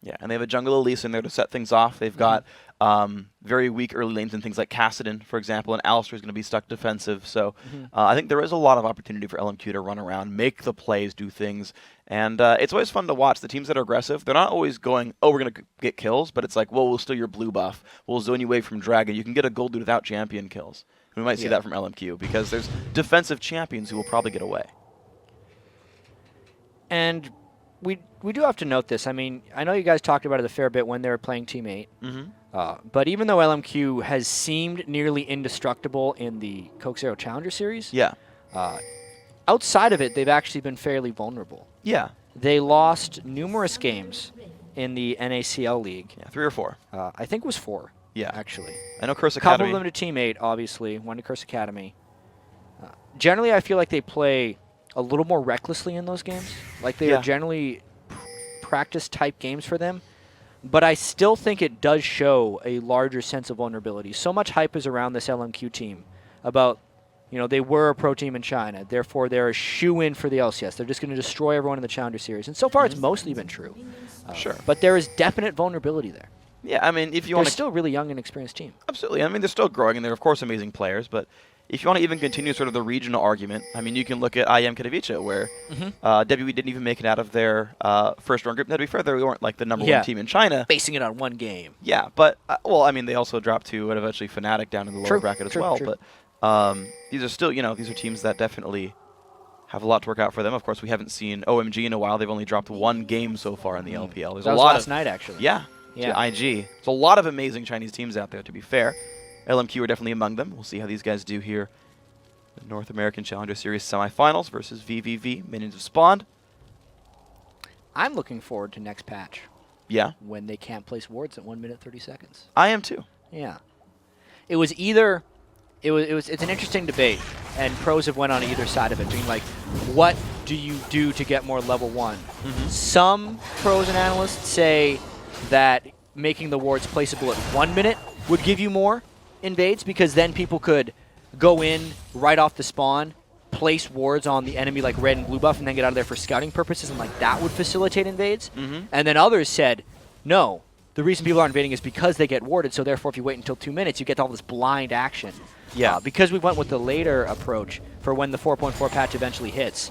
Yeah, and they have a jungle Elise in there to set things off. They've got very weak early lanes in things like Kassadin, for example, and Alistar's going to be stuck defensive. So I think there is a lot of opportunity for LMQ to run around, make the plays, do things. And it's always fun to watch. The teams that are aggressive, they're not always going, oh, we're going to get kills, but it's like, well, we'll steal your blue buff. We'll zone you away from Dragon. You can get a gold dude without champion kills. We might see that from LMQ because there's defensive champions who will probably get away. And we do have to note this. I mean, I know you guys talked about it a fair bit when they were playing Team 8. But even though LMQ has seemed nearly indestructible in the Coke Zero Challenger Series, outside of it, they've actually been fairly vulnerable. Yeah. They lost numerous games in the NACL League. Yeah, 3 or 4. I think it was 4. Yeah. Actually. I know Curse A couple Academy. of them to Team 8, obviously. One to Curse Academy. Generally, I feel like they play a little more recklessly in those games. Like they are generally practice-type games for them. But I still think it does show a larger sense of vulnerability. So much hype is around this LMQ team about, you know, they were a pro team in China. Therefore, they're a shoe-in for the LCS. They're just going to destroy everyone in the Challenger Series. And so far, it's mostly been true. Sure. But there is definite vulnerability there. Yeah, I mean, if you want They're to... still a really young and experienced team. Absolutely. I mean, they're still growing, and they're, of course, amazing players. But if you want to even continue sort of the regional argument, I mean, you can look at IM Katowice, where WE didn't even make it out of their first-round group. Now, to be fair, they weren't, like, the number one team in China. Basing it on one game. Yeah, but, well, I mean, they also dropped to eventually Fnatic down in the lower bracket as well. But these are still, you know, these are teams that definitely have a lot to work out for them. Of course, we haven't seen OMG in a while. They've only dropped 1 game so far in the LPL. There's that a was lot last night, actually. Yeah. To IG. There's a lot of amazing Chinese teams out there, to be fair. LMQ are definitely among them. We'll see how these guys do here. The North American Challenger Series semifinals versus vVv, Minions of Spawned. I'm looking forward to next patch. Yeah. When they can't place wards at 1 minute 30 seconds. I am too. Yeah. It was either... It's an interesting debate, and pros have went on either side of it, being like, what do you do to get more level 1? Some pros and analysts say that making the wards placeable at 1 minute would give you more invades, because then people could go in right off the spawn, place wards on the enemy like red and blue buff, and then get out of there for scouting purposes, and like that would facilitate invades. And then others said, no, the reason people aren't invading is because they get warded, so therefore if you wait until 2 minutes, you get all this blind action. Yeah. Because we went with the later approach for when the 4.4 patch eventually hits,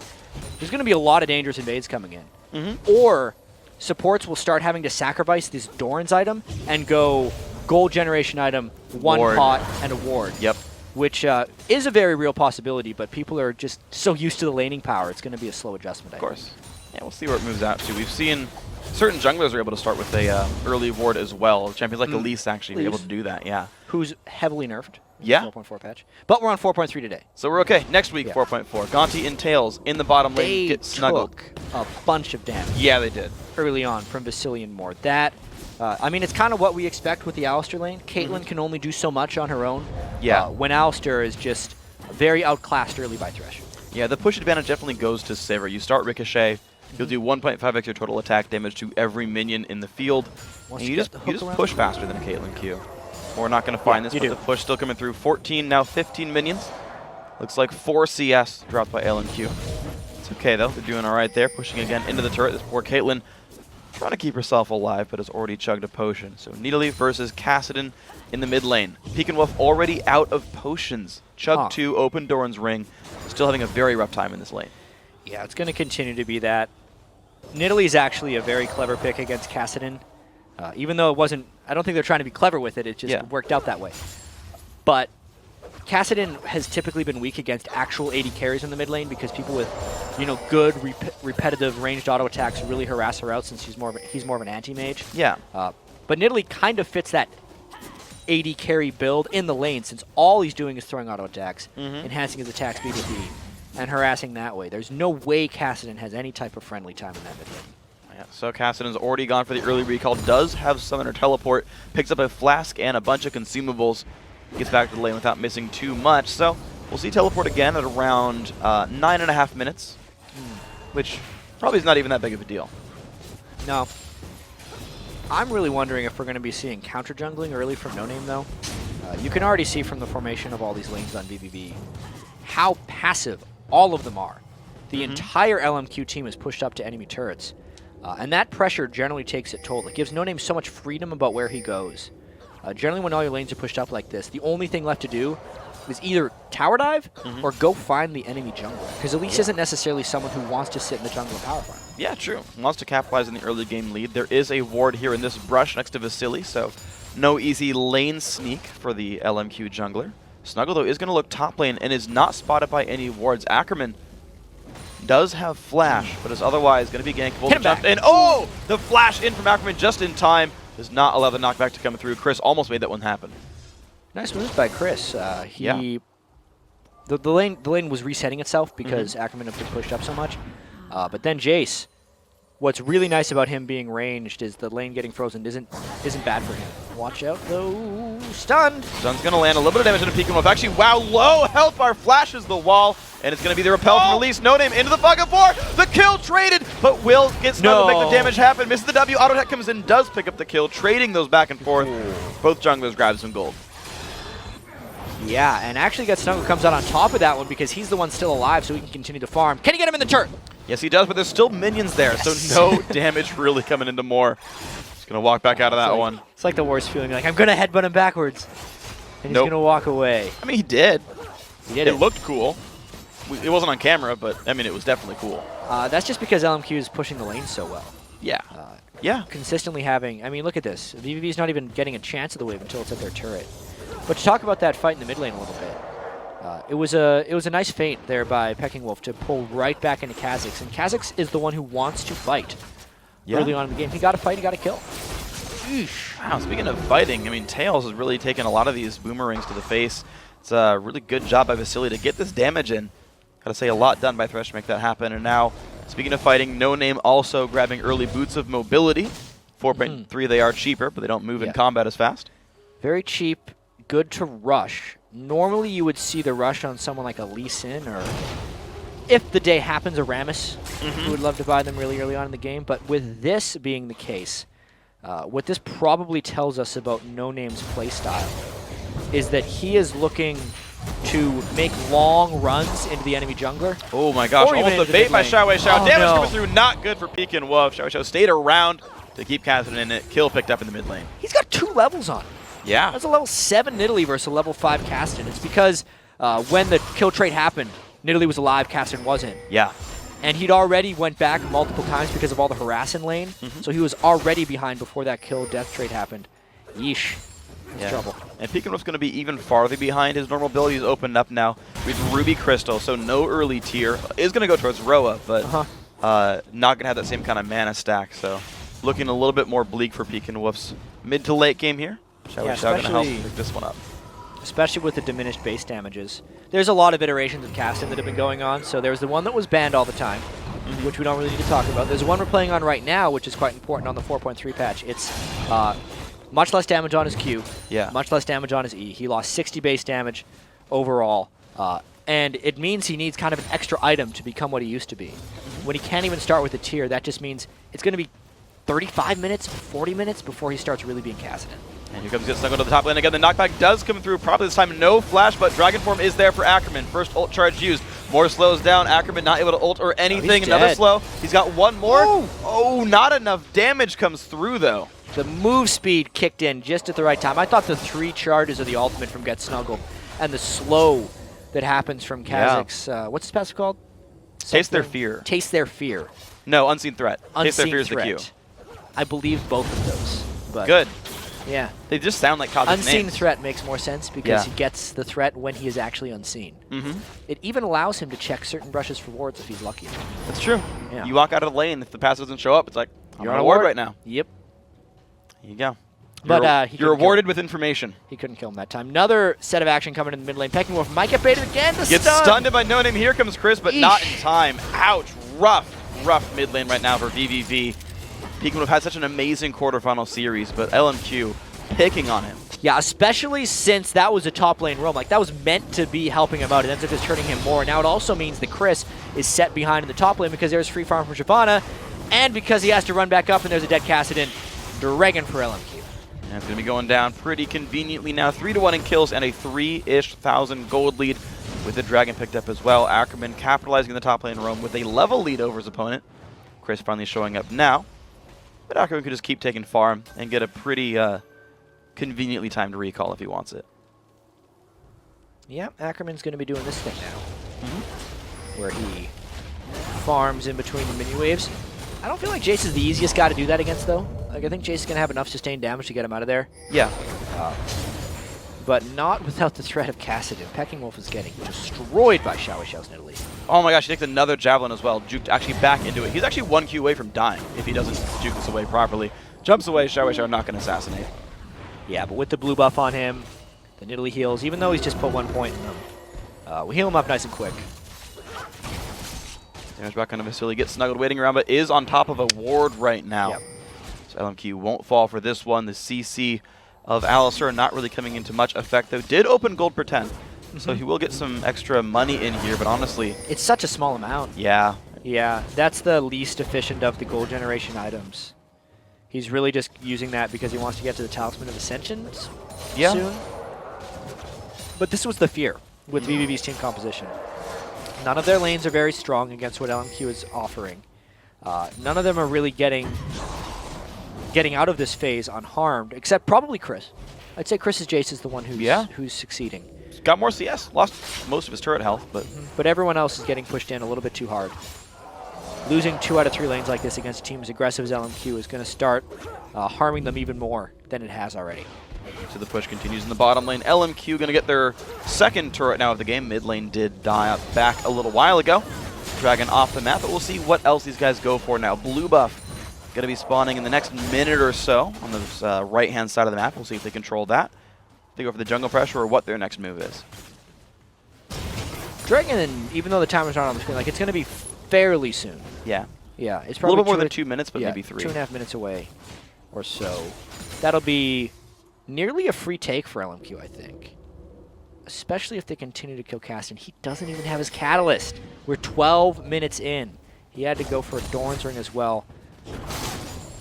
there's going to be a lot of dangerous invades coming in. Or supports will start having to sacrifice this Doran's item and go gold generation item, one pot, and a ward. Which is a very real possibility, but people are just so used to the laning power, it's going to be a slow adjustment. Of course. Yeah, we'll see where it moves out to. We've seen certain junglers are able to start with a early ward as well. Champions like Elise actually are able to do that, Who's heavily nerfed. 4.4 patch. But we're on 4.3 today. So we're okay. Next week, 4.4. Gonti and Tails in the bottom lane get snuggled. They took a bunch of damage. Yeah, they did. Early on from Basilian Mord. That, I mean, it's kind of what we expect with the Alistar lane. Caitlyn can only do so much on her own. When Alistar is just very outclassed early by Thresh. Yeah, the push advantage definitely goes to Sivir. You start Ricochet. You'll do 1.5 extra total attack damage to every minion in the field. And you just push faster than a Caitlyn Q. We're not going to find this, but the push still coming through. 14, now 15 minions. Looks like 4 CS dropped by LMQ. It's okay, though. They're doing all right there. Pushing again into the turret. This poor Caitlyn trying to keep herself alive, but has already chugged a potion. So Nidalee versus Kassadin in the mid lane. Pekin Wolf already out of potions. Chug 2, open Doran's ring. Still having a very rough time in this lane. Yeah, it's going to continue to be that. Nidalee is actually a very clever pick against Kassadin. Even though it wasn't, I don't think they're trying to be clever with it, it just worked out that way. But Kassadin has typically been weak against actual AD carries in the mid lane because people with, you know, good repetitive ranged auto attacks really harass her out since he's more of an anti-mage. But Nidalee kind of fits that AD carry build in the lane since all he's doing is throwing auto attacks, enhancing his attack speed with E, and harassing that way. There's no way Kassadin has any type of friendly time in that mid lane. So Kassadin's already gone for the early recall, does have Summoner Teleport, picks up a flask and a bunch of consumables, gets back to the lane without missing too much. So we'll see Teleport again at around 9.5 minutes, which probably is not even that big of a deal. No. I'm really wondering if we're going to be seeing counter jungling early from No Name, though. You can already see from the formation of all these lanes on vVv how passive all of them are. The entire LMQ team is pushed up to enemy turrets. And that pressure generally takes its toll. It gives No Name so much freedom about where he goes. Generally, when all your lanes are pushed up like this, the only thing left to do is either tower dive or go find the enemy jungler. Because Elise isn't necessarily someone who wants to sit in the jungle and power farm. Yeah, true. Wants to capitalize on the early game lead. There is a ward here in this brush next to Vasily, so no easy lane sneak for the LMQ jungler. Snuggle, though, is going to look top lane and is not spotted by any wards. Ackerman does have flash, but is otherwise going to be gankable. And oh! The flash in from Ackerman just in time does not allow the knockback to come through. Chris almost made that one happen. Nice moves by Chris. The lane was resetting itself because Ackerman had been pushed up so much. But then Jace, what's really nice about him being ranged is the lane getting frozen isn't bad for him. Watch out though, stunned. Stun's gonna land a little bit of damage into Peek and Wolf. Actually, wow, low health bar flashes the wall, and it's gonna be the repel from Release. No Name into the bucket four. The kill traded, but Will gets Snuggle to make the damage happen. Misses the W. Auto attack comes in, does pick up the kill, trading those back and forth. Both junglers grab some gold. Yeah, and actually Snuggle comes out on top of that one because he's the one still alive, so he can continue to farm. Can he get him in the turret? Yes, he does, but there's still minions there, so no damage really coming into more. Just going to walk back out of that one. It's like the worst feeling. Like, I'm going to headbutt him backwards, and he's going to walk away. I mean, he did. He did. It looked cool. It wasn't on camera, but, I mean, it was definitely cool. That's just because LMQ is pushing the lane so well. Yeah. Yeah. Consistently having, I mean, look at this. vVv is not even getting a chance of the wave until it's at their turret. But to talk about that fight in the mid lane a little bit, it was a nice feint there by Pecking Wolf to pull right back into Kha'Zix, and Kha'Zix is the one who wants to fight early on in the game. He got to fight, he got to kill. Eesh. Wow, speaking of fighting, I mean, Tails has really taken a lot of these boomerangs to the face. It's a really good job by Vasily to get this damage in. Gotta say, a lot done by Thresh to make that happen. And now, speaking of fighting, No Name also grabbing early boots of mobility. 4.3, they are cheaper, but they don't move in combat as fast. Very cheap, good to rush. Normally you would see the rush on someone like a Lee Sin, or if the day happens, a Rammus, who would love to buy them really early on in the game. But with this being the case, what this probably tells us about No Name's playstyle is that he is looking to make long runs into the enemy jungler. Oh my gosh, almost a bait by Xiao Wei Xiao. Damage coming through, not good for Peek and Wolf. Xiao Wei Xiao stayed around to keep casting in it. Kill picked up in the mid lane. He's got 2 levels on him. Yeah. That's a level 7 Nidalee versus a level 5 Caston. It's because when the kill trade happened, Nidalee was alive, Caston wasn't. Yeah. And he'd already went back multiple times because of all the harass in lane. So he was already behind before that kill death trade happened. Yeesh. That's trouble. And Peek and Wolf's going to be even farther behind. His normal abilities opened up now with Ruby Crystal, so no early tier. Is going to go towards Roa, but not going to have that same kind of mana stack. So looking a little bit more bleak for Peek and Wolf's mid to late game here. Xiao Wei Xiao going to help pick this one up. Especially with the diminished base damages. There's a lot of iterations of casting that have been going on. So there's the one that was banned all the time, which we don't really need to talk about. There's the one we're playing on right now, which is quite important on the 4.3 patch. It's much less damage on his Q, much less damage on his E. He lost 60 base damage overall. And it means he needs kind of an extra item to become what he used to be. When he can't even start with a tier, that just means it's going to be 35 minutes, 40 minutes before he starts really being casted in. And here comes Snuggle to the top lane again. The knockback does come through. Probably this time no flash, but Dragon Form is there for Ackerman. First ult charge used. More slows down. Ackerman not able to ult or anything. Another slow. He's got one more. Oh, not enough damage comes through, though. The move speed kicked in just at the right time. I thought the 3 charges of the ultimate from Get Snuggled and the slow that happens from Kha'Zix. What's his passive called? Taste Their Fear. Taste Their Fear. No, Unseen Threat. Taste Their Fear is the Q. I believe both of those. But good. Yeah. They just sound like Kha'Zix Unseen names. Threat makes more sense because he gets the threat when he is actually unseen. It even allows him to check certain brushes for wards if he's lucky. That's true. Yeah. You walk out of the lane, if the pass doesn't show up, it's like, you're on a ward right now. Yep. There you go. But you're rewarded with information. He couldn't kill him that time. Another set of action coming in the mid lane. Pecking Wolf might get baited again. Gets stunned by No Name. Here comes Chris, but not in time. Ouch. Rough mid lane right now for vVv. Peek and Wolf had such an amazing quarterfinal series, but LMQ picking on him. Yeah, especially since that was a top lane roam. Like, that was meant to be helping him out. It ends up just hurting him more. Now it also means that Chris is set behind in the top lane because there's free farm from Shyvana, and because he has to run back up and there's a dead Kassadin. Dragon for LMQ. And it's going to be going down pretty conveniently now. 3-1 in kills and a 3-ish thousand gold lead with the Dragon picked up as well. Ackerman capitalizing the top lane roam with a level lead over his opponent. Chris finally showing up now. But Ackerman could just keep taking farm and get a pretty conveniently timed recall if he wants it. Yeah, Ackerman's going to be doing this thing now, where he farms in between the mini waves. I don't feel like Jace is the easiest guy to do that against, though. Like, I think Jace is going to have enough sustained damage to get him out of there. Yeah. But not without the threat of Kassadin. Pecking Wolf is getting destroyed by Xiao Xiao's Nidalee. Oh my gosh, he takes another Javelin as well. Juked actually back into it. He's actually 1 Q away from dying if he doesn't juke this away properly. Jumps away, Xiao Xiao not going to assassinate. Yeah, but with the blue buff on him, the Nidalee heals, even though he's just put 1 point in them. We heal him up nice and quick. Damage back on Vasily, gets snuggled waiting around, but is on top of a ward right now. Yep. So LMQ won't fall for this one. The CC of Alistair not really coming into much effect, though. Did open gold per 10, so he will get some extra money in here, but honestly... It's such a small amount. Yeah. Yeah, that's the least efficient of the gold generation items. He's really just using that because he wants to get to the Talisman of Ascension soon. But this was the fear with vVv's team composition. None of their lanes are very strong against what LMQ is offering. None of them are really getting out of this phase unharmed, except probably Chris. I'd say Chris's Jace is the one who's succeeding. He's got more CS, lost most of his turret health, but... But everyone else is getting pushed in a little bit too hard. Losing 2 out of 3 lanes like this against a team as aggressive as LMQ is going to start harming them even more than it has already. So the push continues in the bottom lane. LMQ going to get their 2nd turret now of the game. Mid lane did die up back a little while ago. Dragon off the map, but we'll see what else these guys go for now. Blue buff going to be spawning in the next minute or so on the right-hand side of the map. We'll see if they control that. If they go for the jungle pressure or what their next move is. Dragon, even though the timer's not on the screen, like it's going to be fairly soon. Yeah. Yeah, it's A probably little bit more than 2 minutes, but maybe 3. 2.5 minutes away or so. That'll be nearly a free take for LMQ, I think. Especially if they continue to kill Kassadin. He doesn't even have his Catalyst. We're 12 minutes in. He had to go for a Doran's Ring as well.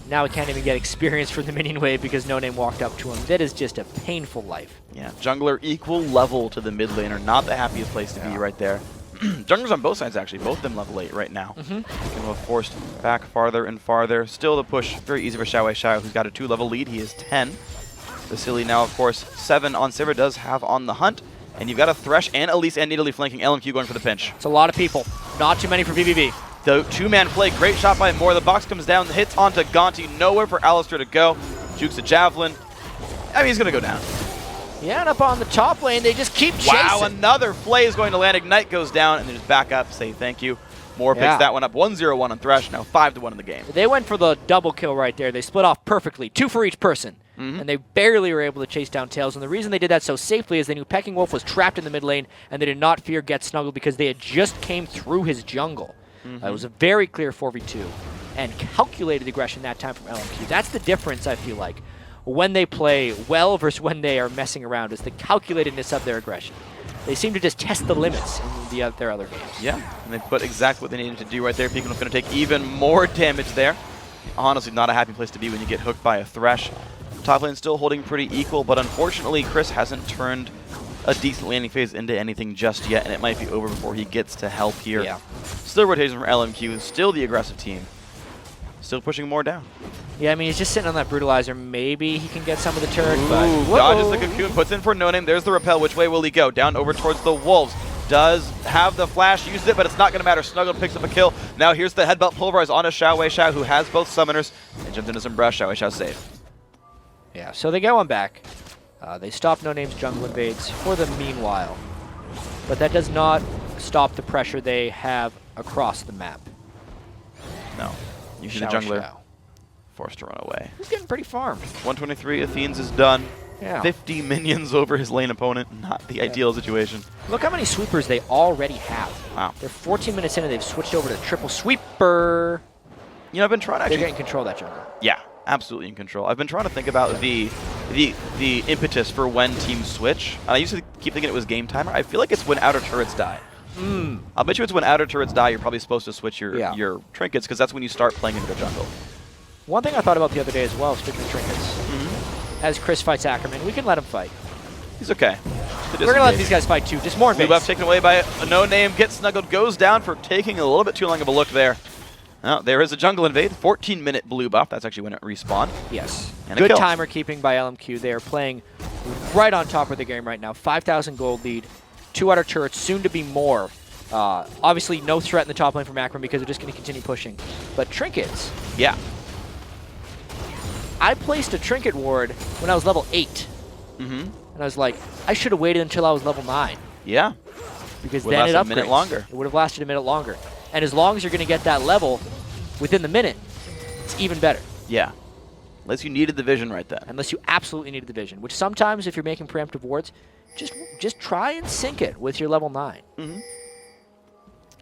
Now he can't even get experience for the minion wave because No Name walked up to him. That is just a painful life. Yeah, jungler equal level to the mid laner. Not the happiest place to be right there. Junglers on both sides, actually. Both of them level 8 right now. Kind of forced back farther and farther. Still the push very easy for Xiao Xiao, who's got a 2-level lead. He is 10. Vasily now, of course, 7 on Sivir does have on the hunt. And you've got a Thresh and Elise and Nidalee flanking. LMQ going for the pinch. It's a lot of people. Not too many for vVv. The 2-man play, great shot by Moore. The box comes down, hits onto Gonti. Nowhere for Alistair to go. Jukes a Javelin. I mean, he's going to go down. Yeah, and up on the top lane, they just keep chasing. Wow, another Flay is going to land. Ignite goes down, and they just back up, say thank you. Moore picks that one up. 1-0-1 on Thresh, now 5-1 in the game. They went for the double kill right there. They split off perfectly, 2 for each person. And they barely were able to chase down Tails. And the reason they did that so safely is they knew Pecking Wolf was trapped in the mid lane, and they did not fear Get Snuggled because they had just came through his jungle. It was a very clear 4v2 and calculated aggression that time from LMQ. That's the difference, I feel like, when they play well versus when they are messing around, is the calculatedness of their aggression. They seem to just test the limits in their other games. Yeah, and they put exactly what they needed to do right there. Pekin was going to take even more damage there. Honestly, not a happy place to be when you get hooked by a Thresh. Top lane still holding pretty equal, but unfortunately, Chris hasn't turned a decent landing phase into anything just yet, and it might be over before he gets to help here. Yeah. Still rotation from LMQ, still the aggressive team. Still pushing more down. Yeah, I mean, he's just sitting on that Brutalizer. Maybe he can get some of the turret, but... Dodges the Cocoon, puts in for No Name. There's the Repel. Which way will he go? Down over towards the Wolves. Does have the flash, uses it, but it's not going to matter. Snuggled picks up a kill. Now here's the Headbutt Pulverize onto Xiao Xiao, who has both summoners. And jumps into some brush. Xiao Xiao safe. Yeah, so they go on back. They stop No Name's jungle invades for the meanwhile. But that does not stop the pressure they have across the map. No. You see the jungler forced to run away. He's getting pretty farmed. 123, Athenes is done. Yeah. 50 minions over his lane opponent. Not the ideal situation. Look how many sweepers they already have. Wow. They're 14 minutes in and they've switched over to triple sweeper. You know, I've been trying to actually... They're getting control of that jungle. Yeah, absolutely in control. I've been trying to think about the impetus for when teams switch. And I used to keep thinking it was game timer. I feel like it's when outer turrets die. I'll bet you it's when outer turrets die, you're probably supposed to switch your trinkets, because that's when you start playing into the jungle. One thing I thought about the other day as well, speaking of trinkets, as Chris fights Ackerman, we can let him fight. He's okay. We're going to let these guys fight too, just more Blue buff taken away by a No Name, gets snuggled, goes down for taking a little bit too long of a look there. Oh, there is a jungle invade. 14-minute blue buff. That's actually when it respawned. Yes. And good timer keeping by LMQ. They are playing right on top of the game right now. 5,000 gold lead. 2 outer turrets, soon to be more. Obviously, no threat in the top lane from Akron because they're just going to continue pushing. But trinkets. Yeah. I placed a trinket ward when I was level 8. And I was like, I should have waited until I was level 9. Yeah. Because would then it upgrades. A minute longer. It would have lasted a minute longer. And as long as you're going to get that level within the minute, it's even better. Yeah. Unless you needed the vision right then. Unless you absolutely needed the vision, which sometimes if you're making preemptive wards, just try and sync it with your level 9.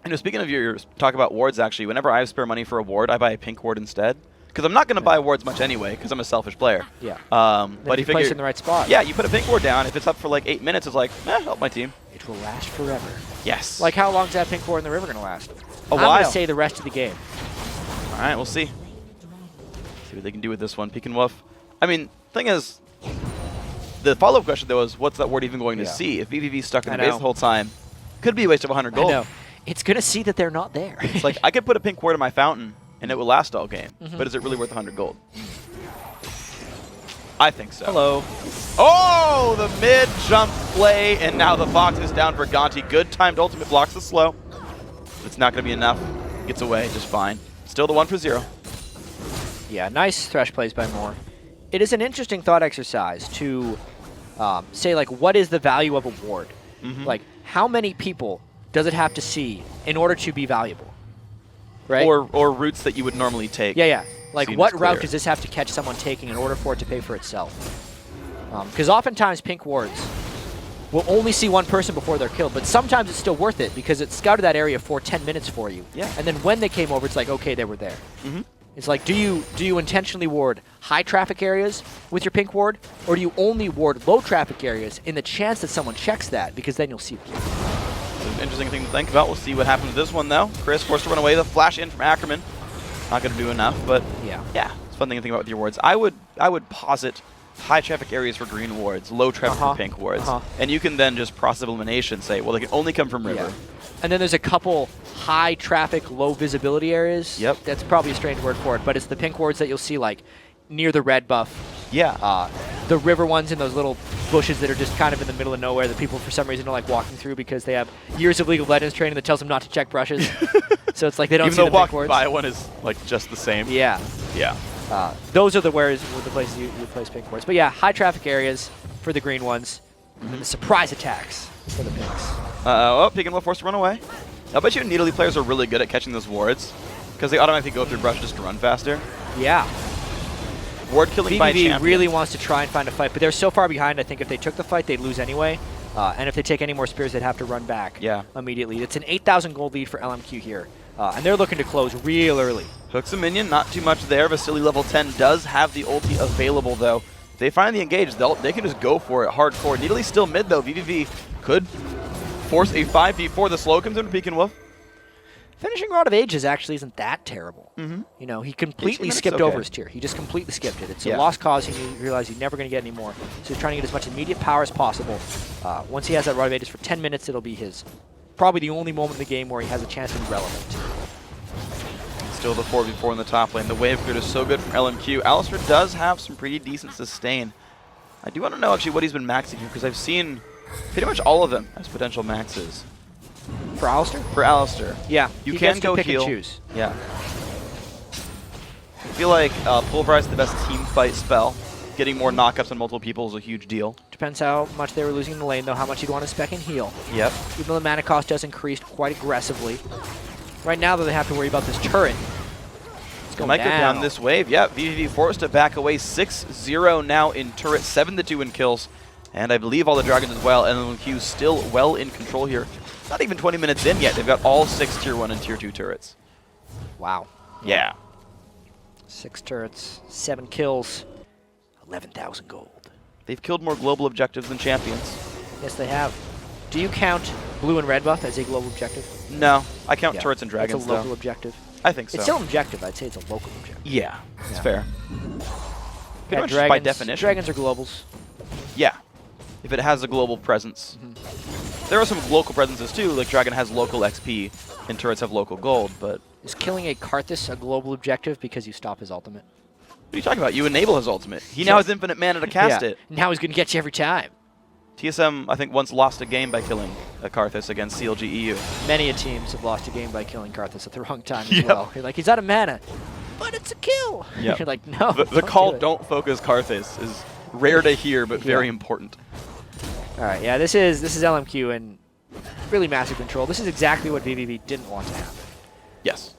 And speaking of your talk about wards, actually, whenever I have spare money for a ward, I buy a pink ward instead. Because I'm not going to buy wards much anyway, because I'm a selfish player. Yeah. But you place it in the right spot. Yeah, you put a pink ward down. If it's up for like 8 minutes, it's like, help my team. It will last forever. Yes. Like how long is that pink ward in the river going to last? A while. I'm going to say the rest of the game. All right, we'll see. See what they can do with this one. Peek and woof. I mean, thing is, the follow-up question, though, is what's that ward even going to see? If vVv stuck in the base the whole time, could be a waste of 100 gold. I know. It's going to see that they're not there. It's like, I could put a pink ward in my fountain, and it will last all game. But is it really worth 100 gold? I think so. Hello. Oh, the mid-jump play, and now the Fox is down for Gonti. Good timed ultimate blocks the slow. It's not going to be enough. Gets away just fine. Still the 1 for 0. Yeah, nice thresh plays by Moore. It is an interesting thought exercise to say, like, what is the value of a ward? Like, how many people does it have to see in order to be valuable? Right? Or routes that you would normally take. Yeah. Like, what route does this have to catch someone taking in order for it to pay for itself? Because oftentimes pink wards will only see one person before they're killed, but sometimes it's still worth it because it scouted that area for 10 minutes for you. Yeah. And then when they came over, it's like, okay, they were there. It's like, do you intentionally ward high traffic areas with your pink ward, or do you only ward low traffic areas in the chance that someone checks that, because then you'll see them? It's an interesting thing to think about. We'll see what happens with this one, though. Chris forced to run away. The flash in from Ackerman. Not going to do enough, but yeah, it's a fun thing to think about with your wards. I would posit high traffic areas for green wards, low traffic for pink wards, and you can then just process elimination. Say, well, they can only come from river. And then there's a couple high traffic, low visibility areas. Yep. That's probably a strange word for it, but it's the pink wards that you'll see like near the red buff. Yeah. The river ones in those little bushes that are just kind of in the middle of nowhere that people for some reason don't like walking through because they have years of League of Legends training that tells them not to check brushes. So it's like they don't Even see the though pink walking wards. by one is like just the same. Yeah. Yeah. Those are the places you place pink wards. But yeah, high traffic areas for the green ones, and then the surprise attacks for the pinks. Peek and will forced to run away. I bet you Needly players are really good at catching those wards because they automatically go through brush just to run faster. Yeah. Ward killing by champion. vVv really wants to try and find a fight, but they're so far behind, I think if they took the fight, they'd lose anyway. And if they take any more spears, they'd have to run back immediately. It's an 8,000 gold lead for LMQ here. And they're looking to close real early. Hooks a minion, not too much there. Vasily level 10 does have the ulti available, though. If they finally engage, they can just go for it hardcore. Needly's still mid, though. vVv could force a 5v4. The slow comes in to Peek and Wolf. Finishing Rod of Ages actually isn't that terrible. You know, he completely skipped over his tier. He just completely skipped it. It's a lost cause. He realized he's never going to get any more. So he's trying to get as much immediate power as possible. Once he has that Rod of Ages for 10 minutes, it'll be his probably the only moment in the game where he has a chance to be relevant. Still the 4v4 in the top lane. The wave cleared is so good from LMQ. Alistair does have some pretty decent sustain. I do want to know actually what he's been maxing here because I've seen pretty much all of them as potential maxes. For Alistair? For Alistair. Yeah. You can go pick heal. And choose. Yeah. I feel like Pulverize is the best team fight spell. Getting more knockups on multiple people is a huge deal. Depends how much they were losing in the lane, though, how much you'd want to spec and heal. Yep. Even though the mana cost does increase quite aggressively. Right now, though, they have to worry about this turret. It might go down this wave. Yeah, vVv forced to back away. 6-0 now in turret, 7-2 in kills. And I believe all the dragons as well. LMQ still well in control here. Not even 20 minutes in yet. They've got all 6 tier 1 and tier 2 turrets. Wow. Yeah. 6 turrets, 7 kills, 11,000 gold. They've killed more global objectives than champions. Yes, they have. Do you count blue and red buff as a global objective? No, I count turrets and dragons, it's a local objective. I think so. It's still an objective. I'd say it's a local objective. Yeah, it's fair. Pretty much dragons, by definition. Dragons are globals. Yeah, if it has a global presence. there are some local presences too, like Dragon has local XP and turrets have local gold, but... Is killing a Karthus a global objective because you stop his ultimate? What are you talking about? You enable his ultimate. He now has infinite mana to cast it. Now he's going to get you every time. TSM, I think, once lost a game by killing a Karthus against CLG EU. Many teams have lost a game by killing Karthus at the wrong time as well. You're like, he's out of mana, but it's a kill. You're like, no. The call, don't focus Karthus, is rare to hear, but very important. All right, yeah, this is LMQ and really massive control. This is exactly what vVv didn't want to happen. Yes.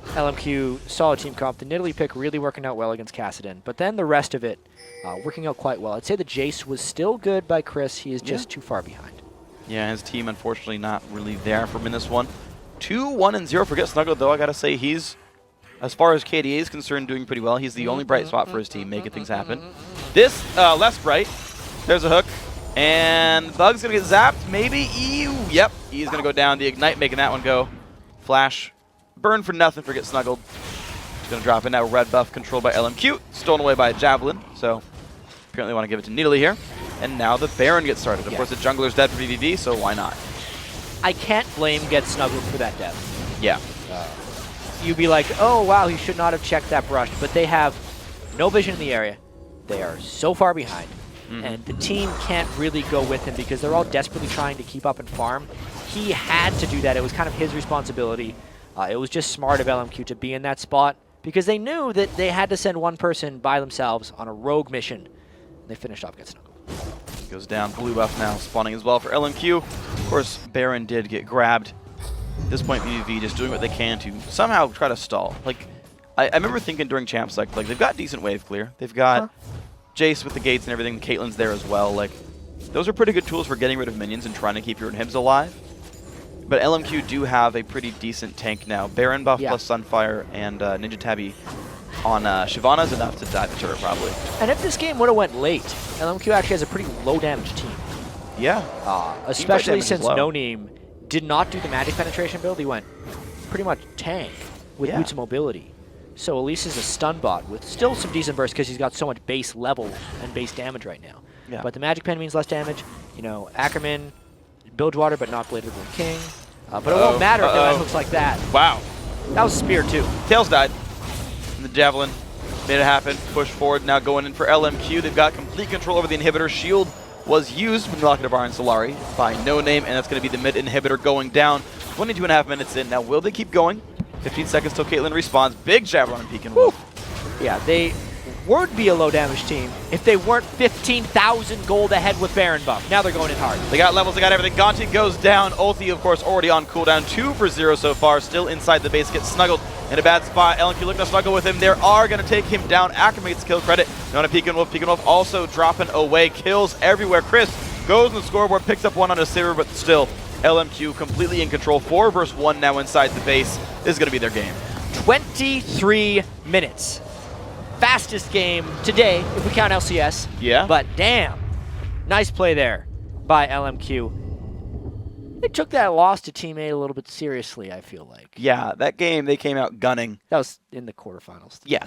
LMQ, solid team comp. The Nidalee pick really working out well against Kassadin, but then the rest of it working out quite well. I'd say the Jace was still good by Chris. He is just too far behind. Yeah, his team unfortunately not really there for him in this one. 2-1-0 for Get Snuggled, though. I got to say he's, as far as KDA is concerned, doing pretty well. He's the only bright spot for his team, making things happen. This, less bright. There's a hook. And Bug's going to get zapped, maybe. Ew. Yep, he's going to go down. The Ignite making that one go. Flash. Burn for nothing for Get Snuggled. He's going to drop in now. Red buff controlled by LMQ. Stolen away by Javelin. So apparently want to give it to Nidalee here. And now the Baron gets started. Of course, the jungler's dead for vVv, so why not? I can't blame Get Snuggled for that death. Yeah. You'd be like, oh, wow, he should not have checked that brush. But they have no vision in the area. They are so far behind. And the team can't really go with him because they're all desperately trying to keep up and farm. He had to do that. It was kind of his responsibility. It was just smart of LMQ to be in that spot because they knew that they had to send one person by themselves on a rogue mission. And they finished off Get Snuggled. Goes down. Blue buff now spawning as well for LMQ. Of course, Baron did get grabbed. At this point, vVv just doing what they can to somehow try to stall. Like, I remember thinking during Champ Select, like, they've got decent wave clear. They've got Jace with the gates and everything. Caitlyn's there as well. Like, those are pretty good tools for getting rid of minions and trying to keep your inhibs alive. But LMQ do have a pretty decent tank now. Baron buff plus Sunfire and Ninja Tabby on Shyvana is enough to die the turret, probably. And if this game would have went late, LMQ actually has a pretty low damage team. Yeah. Especially since No-Name did not do the magic penetration build. He went pretty much tank with boots of mobility. So Elise is a stun bot with still some decent burst because he's got so much base level and base damage right now. Yeah. But the magic pen means less damage. You know, Ackerman, Bilgewater, but not Blade of the King. But it won't matter if it looks like that. Wow. That was Spear too. Tails died. And the Javelin made it happen. Push forward now going in for LMQ. They've got complete control over the inhibitor. Shield was used from the Locket of Iron Solari by No-Name, and that's going to be the mid inhibitor going down. 22.5 minutes in. Now, will they keep going? 15 seconds till Caitlyn respawns. Big Javelin and Peek and Wolf. Yeah, they would be a low damage team if they weren't 15,000 gold ahead with Baron buff. Now they're going in hard. They got levels, they got everything. Gonti goes down. Ulti, of course, already on cooldown. 2 for 0 so far. Still inside the base. Gets snuggled in a bad spot. LMQ looking to snuggle with him. They are going to take him down. Ackerman gets kill credit. Not a Peek and Wolf. Peek and Wolf also dropping away. Kills everywhere. Chris goes on the scoreboard, picks up one on a Saber, but still LMQ completely in control. 4 versus 1 now inside the base. This is going to be their game. 23 minutes. Fastest game today, if we count LCS. Yeah. But damn, nice play there by LMQ. They took that loss to Team A a little bit seriously, I feel like. Yeah, that game, they came out gunning. That was in the quarterfinals. Yeah.